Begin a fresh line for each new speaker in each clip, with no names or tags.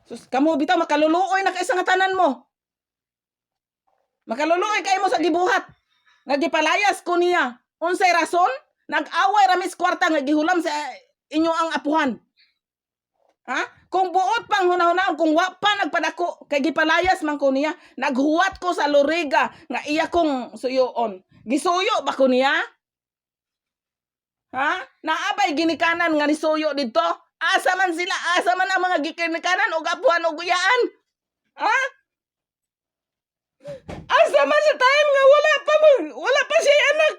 Sus, kamo bitaw makaluluoy na kay sa nga tanan mo. Makaluluoy kay mo sa gibuhat. Nga gipalayas ko niya. Unsay rason? Nag-away ramis kwarta nga gihulam sa inyo ang apuhan. Ha? Kung buot pang hunahunahon, kung wa pa nagpadako, kay gipalayas man ko niya, naghuwat ko sa loriga nga iya kong suyoon. Gisuyo ba ko niya? Ha? Naabay ginikanan nga nisuyo dito? Asa man sila? Asa man ang mga gikinikanan o apuhan o guyaan? Ha? Asa man sa time nga wala pa siya anak.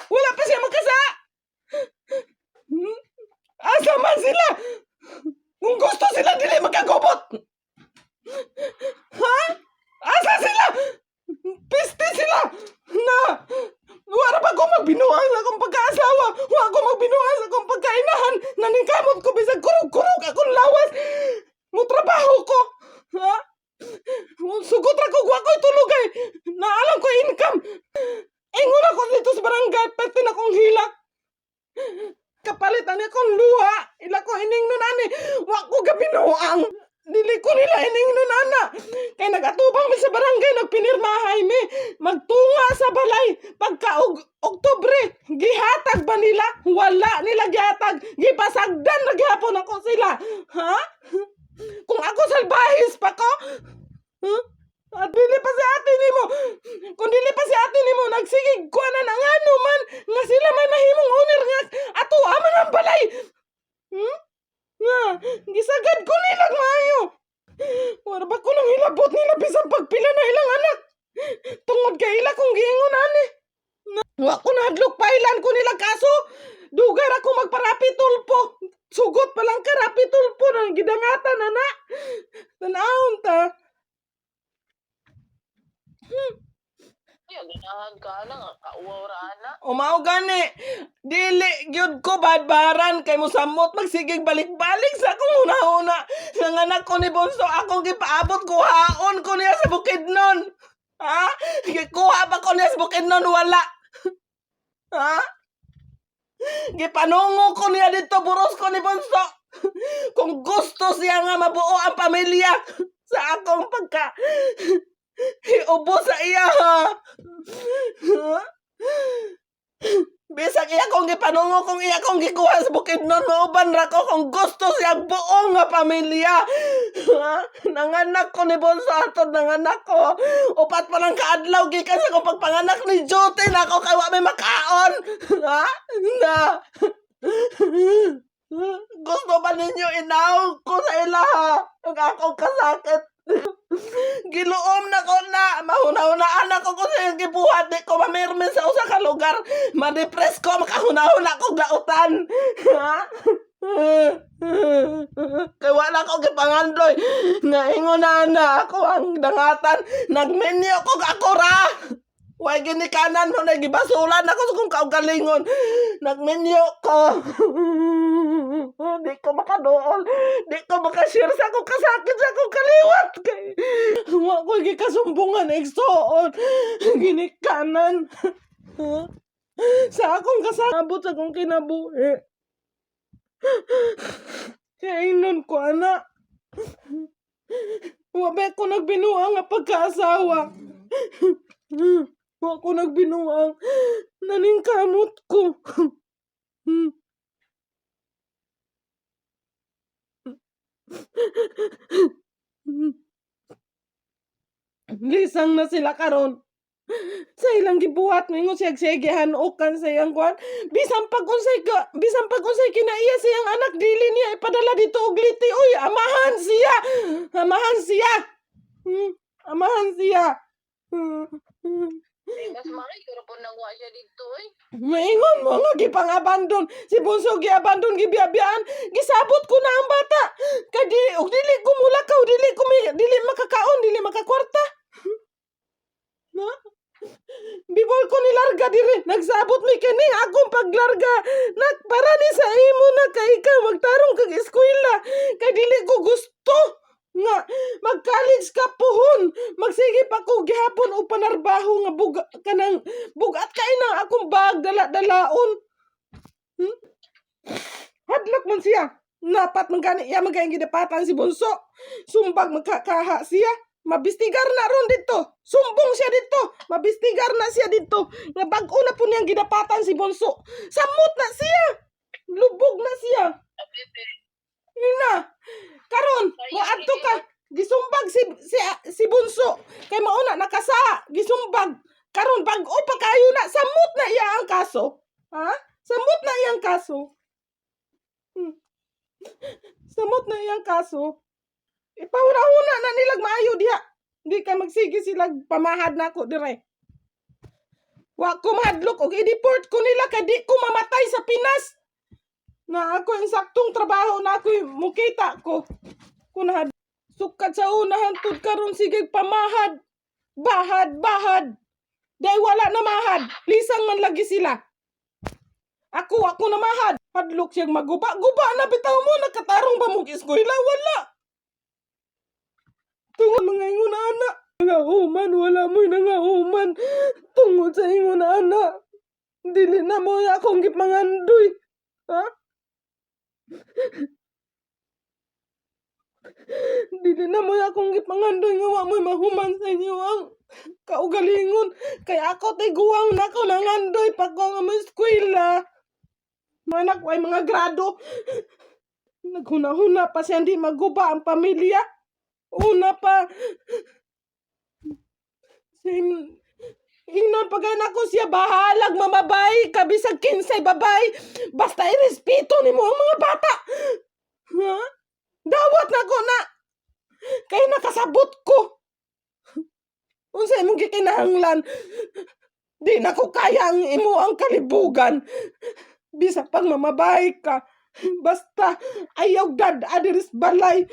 Wala pa siya magkasa. Asa man sila? Kung gusto sila, dili magkagubot. Ha? Asa sila? Piste sila. Na, wala pa ko magbinuang sa akong pagkaasawa. Wala ko magbinuang sa akong pagkainahan. Naningkamot ko bisag kurog-kurog akong lawas. Mutrabaho ko. Ha? Sugot ra ko, wa ko'y tulogay. Naalam ko income. Ingon ako dito sa barangay, pati na kong hilak. Kapalit ani akong luha. Ila ko iningnon ani. Wa ko gabinuang. Dili ko nila iningnon ana. Kay nagatubang mi sa barangay, nagpinirmahay mi. Magtunga sa balay. Pagka Oktubre, gihatag ba nila? Wala nila gihatag. Gipasagdan na gihapon ako sila. Ha? Kung ako salbahis pa ko? Huh? At dili pa si ate nimo. Kung dili pa si ate nimo, nagsigig ko na nga man. Nga sila may mahimong owner nga. Ato aman ang balay. Nga, gisagad ko nilang maayo. Wala ba ko nang hilabot nila bisan pagpila na ilang anak. Tungod kay ila kong giingon ani. Wa ko nahadlok pailan ko nila kaso. Dugar ako magparapi tulpo. Sugot pa lang karapi tulpo nang gidangatan ana. Tanahon ta.
Ganahan ka na nga, kaawara na.
Umao gani. Dili gyud ko badbaran kay mo samot magsigig balik-balik sa akong una-una. Nga anak ko ni Bonso akong gipaabot kuhaon ko niya sa Bukidnon. Ha? Gikuha ba ko niya sa Bukidnon wala. Ha? Gipanungo ko niya dito buros ko ni Bonso. Kung gusto siya nga mabuo ang pamilya sa akong pagka iubo sa iya ha. Bisag iya kong gipanungo kung iya kong gikuha sa Bukidnon, mauban ra ko kung gusto siyang buong nga pamilya. Nanganak ko ni Bonso atod nanganak ko. Upat pa lang kaadlaw gikan sa kong pagpanganak ni Jote na ako kay wa may makaon. Ha? Na. Gusto ba ninyo inaw ko sa ilaha? Ang akong kasakit. Giluom na ko na. Mahuna-hunaan ako kung sa yung gibuhat. Di ko mamirmin sa usa ka lugar. Ma-depress ko. Makahuna-huna ko dautan. Ha? Kaya wala ko gipangandoy. Naingon na ako ang dangatan. Nagmenyo ko ako ra. Way ginikanan mo na gibasulan ako sa kong kaugalingon. Nagmenyo ko. Di ko makadool. Di ko makashare sa akong kasakit sa akong kaliwat. Kay wa ko gikasumbungan igsoon. Ginikanan. Sa akong kasabot sa akong kinabuhi. Kaya inon ko anak. Wabe ko nagbinuang nga pagkaasawa. Wa ko nagbinuang. Naningkamot ko. Lisang na sila karon. Sa ilang gibuhat ningon siya gihanukan sa iyang kwan. Bisan pag unsay kinaiya siyang anak dili niya ipadala dito og liti. Uy, amahan siya. Amahan siya. Amahan siya.
Mas makikira po nang wa siya dito eh.
Maingon mo nga gipang-abandon. Si Bunso gi-abandon gibiabiyaan. Gisabot ko na ang bata. Kay dili ko mulakaw, dili makakaon, dili makakwarta. Ha? Bibol ko nilarga diri. Nagsabot mi kini akong paglarga. Para ni sa imo na kay ikaw magtarong kag eskwela. Kay dili ko gusto nga mag-college ka puhon. Magsige pa ko gihapon og panarbaho nga bugat kay nang akong bag dala-dalaon. Hadlok man siya. Napat man gani iya magayang gidapatan si Bunso. Sumbag magkakaha siya. Mabistigar na ron dito. Sumbong siya dito. Mabistigar na siya dito. Nga bag-o na po niyang gidapatan si Bunso. Samot na siya. Lubog na siya. Ina. Karon, mo adto ka. Gisumbag si Bunso. Kay mauna nakasa. Gisumbag. Karon bag-o pa kayo na. Samot na iya ang kaso. Ha? Samot na iyang kaso. Samot na iyang kaso. Ipahuna-huna na nilag maayo diha. Di ka magsige silag pamahad na ako dire. Wa ko mahadlok og i-deport ko nila kay di ko mamatay sa Pinas. Na ako yung saktong trabaho na ako mukita ko. Kunahad. Sukat sa unahan tud karon sige pamahad. Bahad. Dahil wala na mahad. Lisang man lagi sila. Ako na mahad. Hadlok siyang maguba na bitaw mo. Nakatarong ba mong eskwela? Wala. Tungod mga ingon na anak. Nangauman. Wala mo'y nangauman. Tungod sa ingon na anak. Dili na mo akong gipangandoy. Ha? Dili na mo akong gipangandoy nga wa mo'y mahuman sa inyo ang kaugalingon. Kaya ako tiguang na ako nangandoy pa ko nga mo eskwela. Manak ay mga grado. Naghuna-huna pa siya hindi maguba ang pamilya. Una pa. Ingnon pa gana ko siya bahalag mamabay. Kabisag kinsay babay. Basta irespeto ni mo ang mga bata. Ha? Dawat na ko na. Kaya nakasabot ko. Unsay mong gikinahanglan. Di na ko kaya ang imo ang kalibugan. Bisa pang mamabay ka. Basta ayaw dad adiris balay.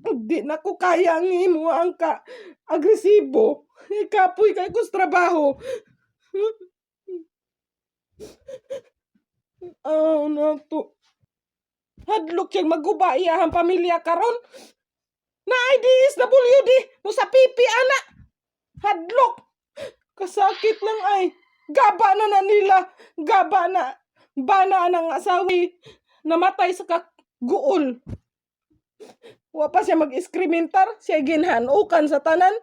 Di na ko kaya ang imo ang ka agresibo. Ikapoy kay kus trabaho. Na to. Hadlok siyang maguba iyahang pamilya karon. Na IDSWD mo sa pipi ana. Hadlok. Kasakit lang ay. Gaba na nila. Gaba na. Bana ng asawi. Namatay sa kaguol. Wa pa siya mag-iskrimentar. Siya ginhanukan sa tanan.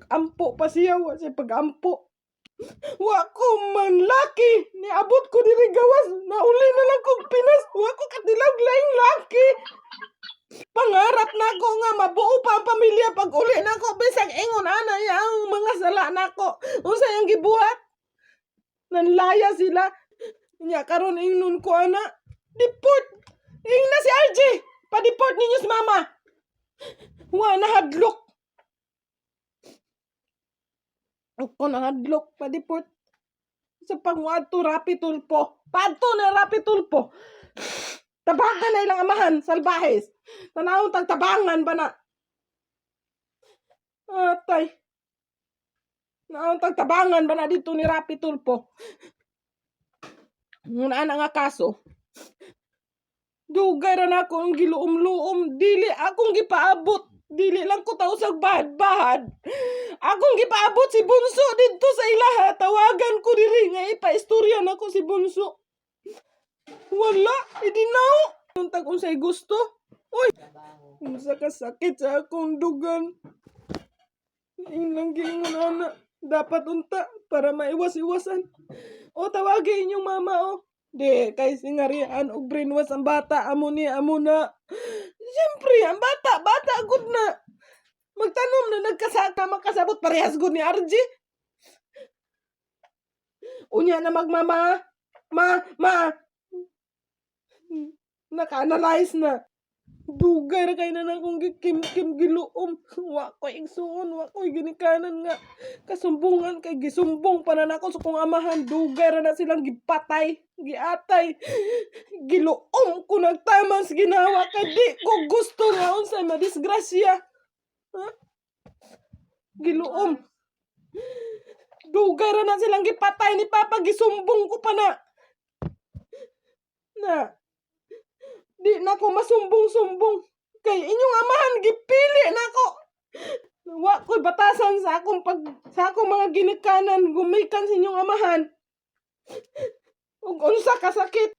Ampo pa siya. Wa siya pag-ampo. Wa ko man laki. Niabot ko diri gawas. Nauli na lang kong Pinas. Wa ko katilag laing laki. Pangarap na ko nga mabuo pa ang pamilya pag uli na ko. Bisag ingon ana yang mga sala na ko. Unsa yang gibuhat? Nanlaya sila. Nya karon ingnon ko ana. Deport. Ingna si RJ. Pa-deport ninyo si mama. Wa na hadlok. Ako na hadlok. Pa-deport. Sa pangwadto Rapi Tulpo. Padto na Rapi Tulpo. Tabangan na ilang amahan. Salbahes. Tanawang tagtabangan ba na? Atay. Tanawang tagtabangan ba na dito ni Rapi Tulpo? Ngunaan nga kaso. Dugay ra na ako ang giluom-luom. Dili akong gipaabot. Dili lang ko tausag bahad-bahad. Akong gipaabot si Bunso dito sa ilaha. Tawagan ko diri nga ipaistorya na ko si Bunso. Wala. Idinaw. Yung tag-unsay gusto. Uy. Unsa ka sakit sa akong dugan. Inang gingon ana. Dapat unta para maiwas-iwasan. O tawagin inyong mama o. Di, kay singarian og brainwash ang bata. Amo na. Siyempre, ang bata good na. Magtanom na nagkasaka makasabot parehas good ni RJ. Unya na magmama. Ma. Naka-analyze na. Dugay ra kay na akong gikim-kim giluom. Wa ko igsuon, wa ko ginikanan nga kasumbungan kay gisumbong pa na nako sa kong amahan. Dugay ra na silang gipatay, giatay. Giluom ko nagtama sa ginawa kay di ko gusto nga unsay madisgrasya. Ha? Giluom. Dugay ra na silang gipatay ni Papa, gisumbong ko pa na. Di na ko masumbong-sumbong. Kay inyong amahan, gipili na ko. Wa ko'y batasan sa akong mga ginikanan, gumikan sa inyong amahan. Ug unsa ka sakit.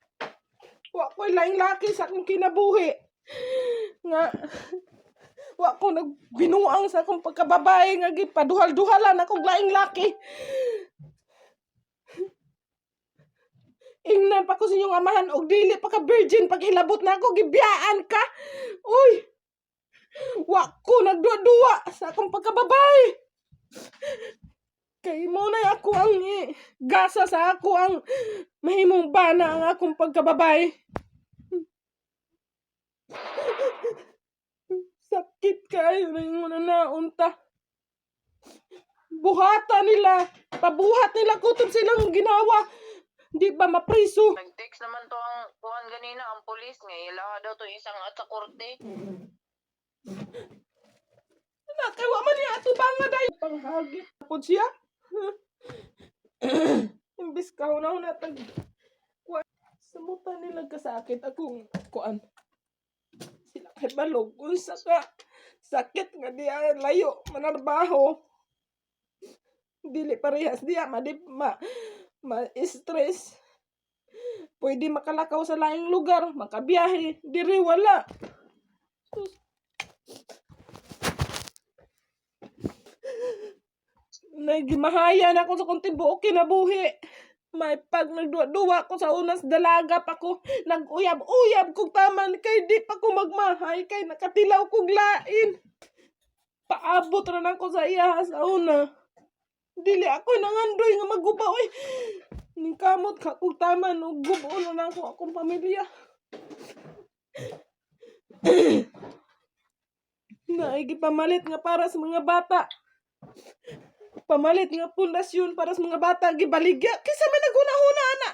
Wa ko'y laing laki sa akong kinabuhi. Nga, wa ko nagbinuang sa akong pagkababae nga gipaduhal-duhalan akong laing laki. Ingnan pa ko sa inyong amahan og dili pa ka virgin pag hilabot na ako gibiyaan ka. Uy. Wa ko nagduwa-duwa sa akong pagkababae. Kay mo na ako ang gasa sa ako ang mahimong bana ang akong pagkababae. Sakit kayo na yung naunta. Buhata nila. Pabuhat nila kutob silang ginawa. Di ba mapriso?
Nag-text naman to ang kuhan ganina, ang polis. Ngayon lang daw to isang at sa korte.
Nakaiwa man niya ato ba nga dahi. Panghagit po siya. Imbis ka na natag. Samuta nila kasakit akong kuan. Sila kay balog. Unsa ka. Sakit nga diya layo. Manarbaho. Dili parehas diya. Ma-stress. Pwede makalakaw sa laing lugar. Makabiyahe. Diri wala. Nagimahayan ako sa kong tibuok kinabuhi. May pag nagduwa-duwa ko sa unas dalaga pa ko. Nag-uyab-uyab kong taman kay di pa ko magmahay. Kay nakatilaw kong lain. Paabot rin ako sa iya sa una. Dili ako nangandoy nga maguba. Uy, ningkamot ka kong taman. Gubo na ako akong pamilya. Naigipamalit nga para sa mga bata. Pamalit nga pundasyon para sa mga bata. Gibaligya. Kisa may naguna-huna na.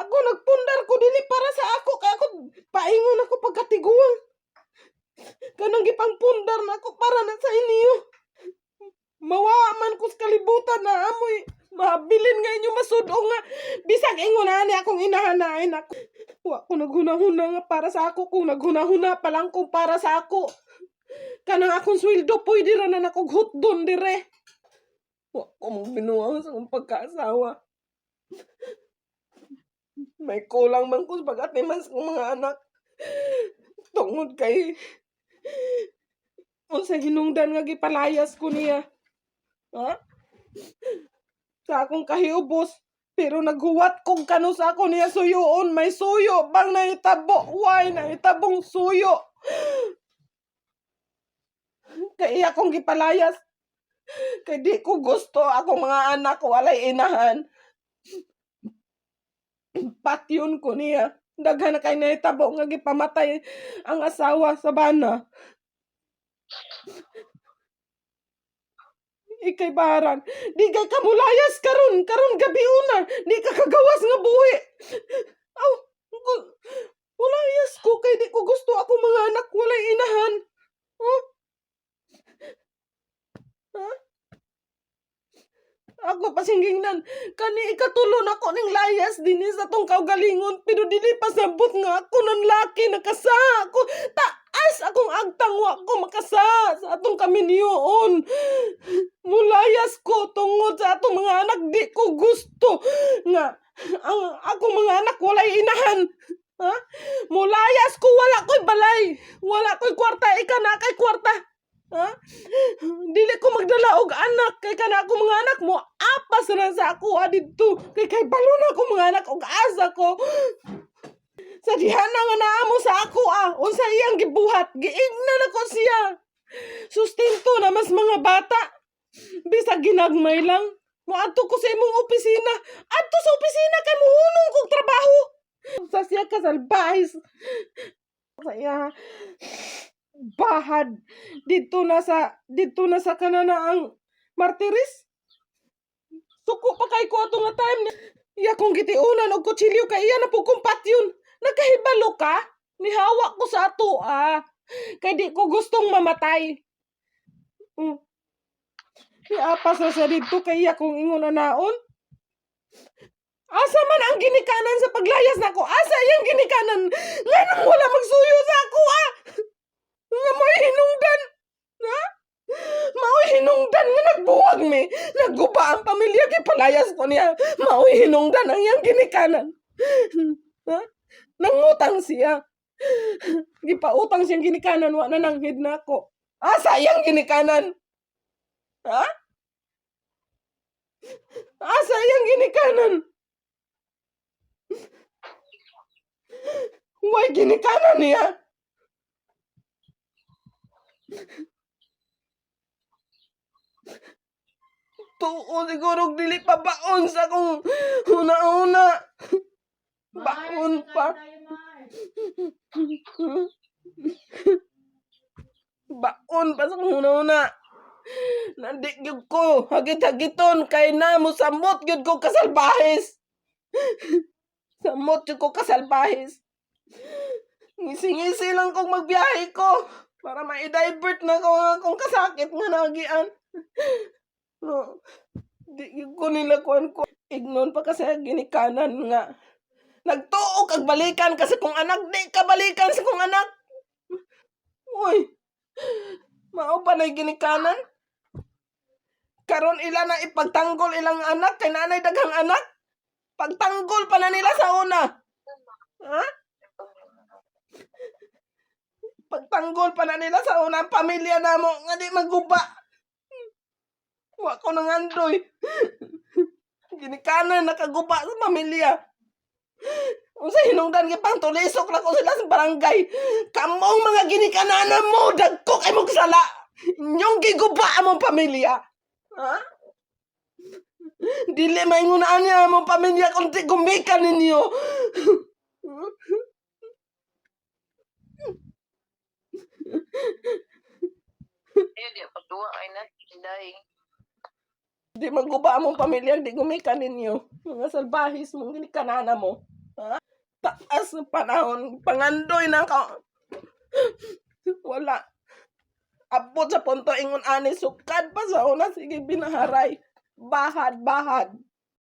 Ako nagpundar ko dili para sa ako. Kaya ako paingon ako pagkatiguan. Kanang gipangpundar na ako para na sa inyo. Mawaman ko sa kalibutan na amoy. Mabilin nga inyo masudo nga. Bisag ingon na akong inahanain ako. Wa ko naghuna-huna nga para sa ako. Kung naghuna-huna pa lang kung para sa ako. Kanang akong sweldo pwede ra na nakughot doon dire. Wa ko mong binuang sa akong pagkaasawa. May kulang man ko sa pag-atiman sa mga anak. Tungod kay unsa hinungdan nga gipalayas ko niya. Ha? Sa akong kahiubos. Pero naghuwat kong kano sa ako niya suyoon. May suyo bang nahitabo. Why nahitabong suyo? Kay akong gipalayas. Kay di ko gusto akong mga anak walay inahan. Patyon ko niya. Daghan na kay nahitabo nga gipamatay ang asawa sa bana. Ikay baran. Di kay kamulayas karon gabi una. Di ka kagawas nga buhi. Aw, mulayas ko kay di ko gusto akong mga anak walay inahan. Oh? Ha? Ako pasinggingnan. Kani ikatulon ako ning layas din sa tong kaugalingon. Pero dili pa sabot nga ako ng laki nakasa ako. Taas akong agtang wa ko makasa sa atong kaminyoon. Mulayas ko tungod sa atong mga anak. Di ko gusto nga ang akong mga anak walay inahan. Ha? Mulayas ko wala ko'y balay. Wala ko'y kwarta. Ika na kay kwarta. Ha? Dili ko magdala og anak kay kana ako mga anak mo apas ra sa ako adito kay balon ako mga anak og asa ko sa dihana nga naamo sa ako unsa iyang gibuhat giignan ako siya sustento na mas mga bata bisag ginagmay lang moadto ko sa imong opisina adto sa opisina kay muhunong kog trabaho sa siya kasalbahis sa iya bahad dito na sa kanana ang martiris suko pa kay ko ato nga time iya kong gitiunan og kutsilyo kay iya na po kong patyon nagkahibalo ka nihawa ko sa ato kay di ko gustong mamatay apas na siya dito kay iya kong ingon anaon asa man ang ginikanan sa paglayas nako asa iyang ginikanan nga nang wala magsuyo sa ako nga mo'y hinungdan. Ha? Mao'y hinungdan nga nagbuwag mi. Nagguba ang pamilya kay palayas ko niya. Mao'y hinungdan ang iyang ginikanan. Ha? Nangutang siya. Gipautang siyang ginikanan, wa na nanghid na ako. Sayang ginikanan. Ha? Sayang ginikanan. Why ginikanan niya? Tuo siguro dili pa baon sa kung una-una. Baon pa. Baon pa sa kung una-una. Nandi gyud ko hagit-hagiton kay namo samot gyud ko kasalbahis. Samot gyud ko kasalbahis. Ngisi-ngisi lang kong magbiyahe ko para ma-divert na ko ang akong kasakit nga nagian. No. Di gyud ko nila kuan ko. Ignon pa kasi ginikanan nga. Nagtuo kag balikan kasi kung anak di ka balikan sa kung anak. Uy. Mao pa na ginikanan. Karon ila na ipagtanggol ilang anak kay nanay daghang anak. Pagtanggol pa na nila sa una. Ha? Pagtanggol pa na nila sa una pamilya namo nga di maguba. Wa ko nang andoy. Ginikanan nakaguba sa pamilya. Unsa hinungdan gipang tulisok na ko sila sa barangay. Kamong mga ginikanan mo dagko kay mong sala. Inyong giguba among pamilya. Ha? Dili maingunaan niya among pamilya kung di gumikan ninyo.
Di pagduwa ay na. Day.
Di maguba among pamilya, di gumikan ninyo. Mga salbahis mong ginikanana mo. Ha? Taas ng panahon. Pangandoy na ka. Wala. Abot sa punto ingon ani sukad pa sa una. Sige binaharay. Bahad.